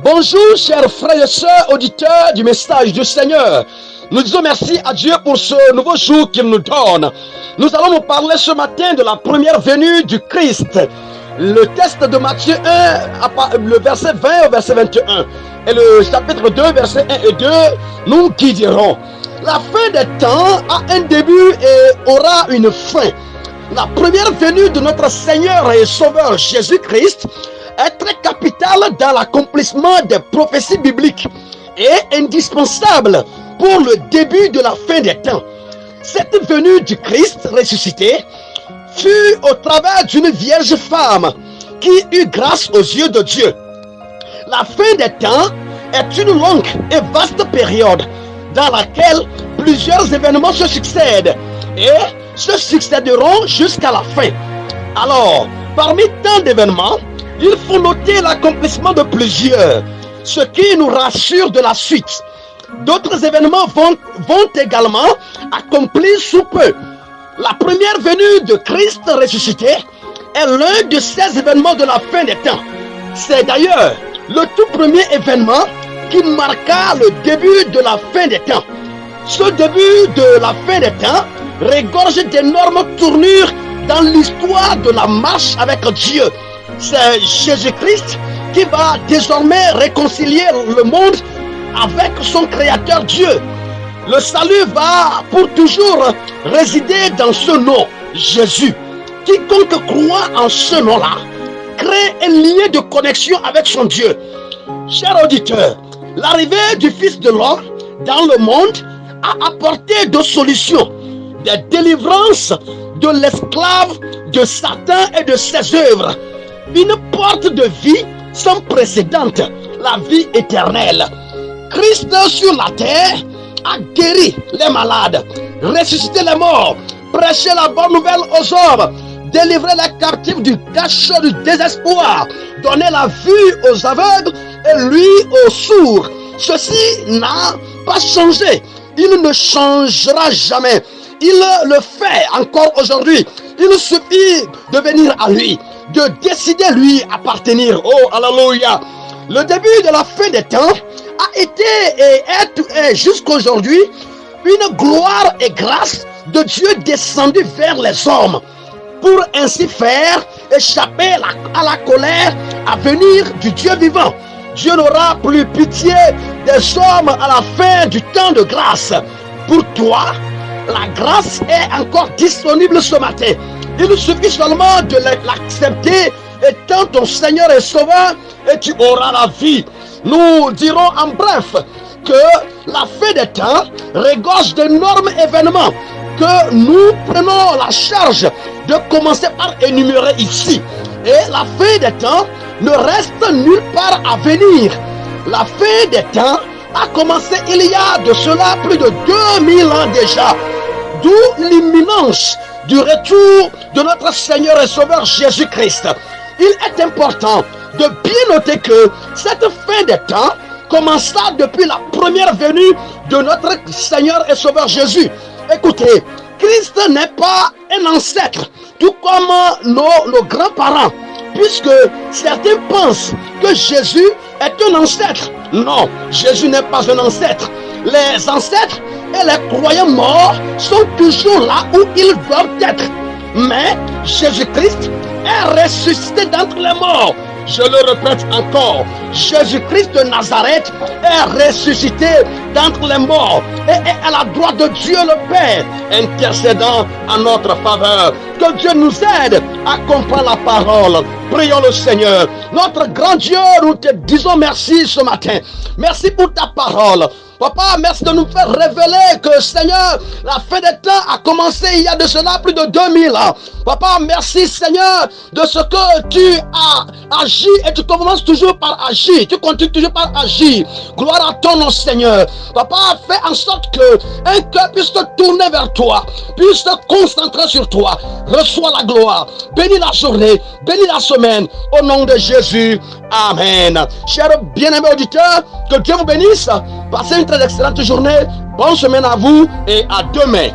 Bonjour chers frères et sœurs auditeurs du message du Seigneur. Nous disons merci à Dieu pour ce nouveau jour qu'il nous donne. Nous allons nous parler ce matin de la première venue du Christ. Le texte de Matthieu 1, le verset 20 au verset 21 et le chapitre 2, verset 1 et 2 nous guideront. La fin des temps a un début et aura une fin. La première venue de notre Seigneur et Sauveur Jésus-Christ est très capitale dans l'accomplissement des prophéties bibliques et indispensable pour le début de la fin des temps. Cette venue du Christ ressuscité fut au travers d'une vierge femme qui eut grâce aux yeux de Dieu. La fin des temps est une longue et vaste période dans laquelle plusieurs événements se succèdent et se succéderont jusqu'à la fin. Alors, parmi tant d'événements, il faut noter l'accomplissement de plusieurs, ce qui nous rassure de la suite. D'autres événements vont également accomplir sous peu. La première venue de Christ ressuscité est l'un de ces événements de la fin des temps. C'est d'ailleurs le tout premier événement qui marqua le début de la fin des temps. Ce début de la fin des temps regorge d'énormes tournures dans l'histoire de la marche avec Dieu. C'est Jésus-Christ qui va désormais réconcilier le monde avec son Créateur Dieu. Le salut va pour toujours résider dans ce nom, Jésus. Quiconque croit en ce nom-là crée un lien de connexion avec son Dieu. Chers auditeurs, l'arrivée du Fils de l'homme dans le monde a apporté deux solutions, des délivrances de l'esclave de Satan et de ses œuvres. Une porte de vie sans précédent, la vie éternelle. Christ sur la terre a guéri les malades, ressuscité les morts, prêché la bonne nouvelle aux hommes, délivré les captifs du cachot du désespoir, donné la vue aux aveugles et l'ouïe aux sourds. Ceci n'a pas changé, il ne changera jamais. Il le fait encore aujourd'hui. Il suffit de venir à lui, de décider lui appartenir. Oh, alléluia. Le début de la fin des temps a été et est jusqu'aujourd'hui une gloire et grâce de Dieu descendue vers les hommes pour ainsi faire échapper à la colère à venir du Dieu vivant. Dieu n'aura plus pitié des hommes à la fin du temps de grâce. Pour toi, la grâce est encore disponible ce matin. Il suffit seulement de l'accepter étant ton Seigneur et Sauveur et tu auras la vie. Nous dirons en bref que la fin des temps regorge d'énormes événements que nous prenons la charge de commencer par énumérer ici. Et la fin des temps ne reste nulle part à venir. La fin des temps a commencé il y a de cela plus de 2000 ans déjà. D'où l'imminence du retour de notre Seigneur et Sauveur Jésus-Christ. Il est important de bien noter que cette fin des temps commença depuis la première venue de notre Seigneur et Sauveur Jésus. Écoutez, Christ n'est pas un ancêtre, tout comme nos grands-parents, puisque certains pensent que Jésus est un ancêtre. Non, Jésus n'est pas un ancêtre. Les ancêtres et les croyants morts sont toujours là où ils doivent être. Mais Jésus-Christ est ressuscité d'entre les morts. Je le répète encore, Jésus-Christ de Nazareth est ressuscité d'entre les morts et est à la droite de Dieu le Père, intercédant en notre faveur. Que Dieu nous aide à comprendre la parole. Prions le Seigneur. Notre grand Dieu, nous te disons merci ce matin. Merci pour ta parole. Papa, merci de nous faire révéler que, Seigneur, la fin des temps a commencé il y a de cela plus de 2000 ans. Papa, merci, Seigneur, de ce que tu as agi et tu commences toujours par agir. Tu continues toujours par agir. Gloire à ton nom, Seigneur. Papa, fais en sorte que un cœur puisse te tourner vers toi, puisse te concentrer sur toi. Reçois la gloire. Bénis la journée, bénis la semaine. Au nom de Jésus. Amen. Chers bien-aimés auditeurs, que Dieu vous bénisse. Passez une très excellente journée. Bonne semaine à vous et à demain.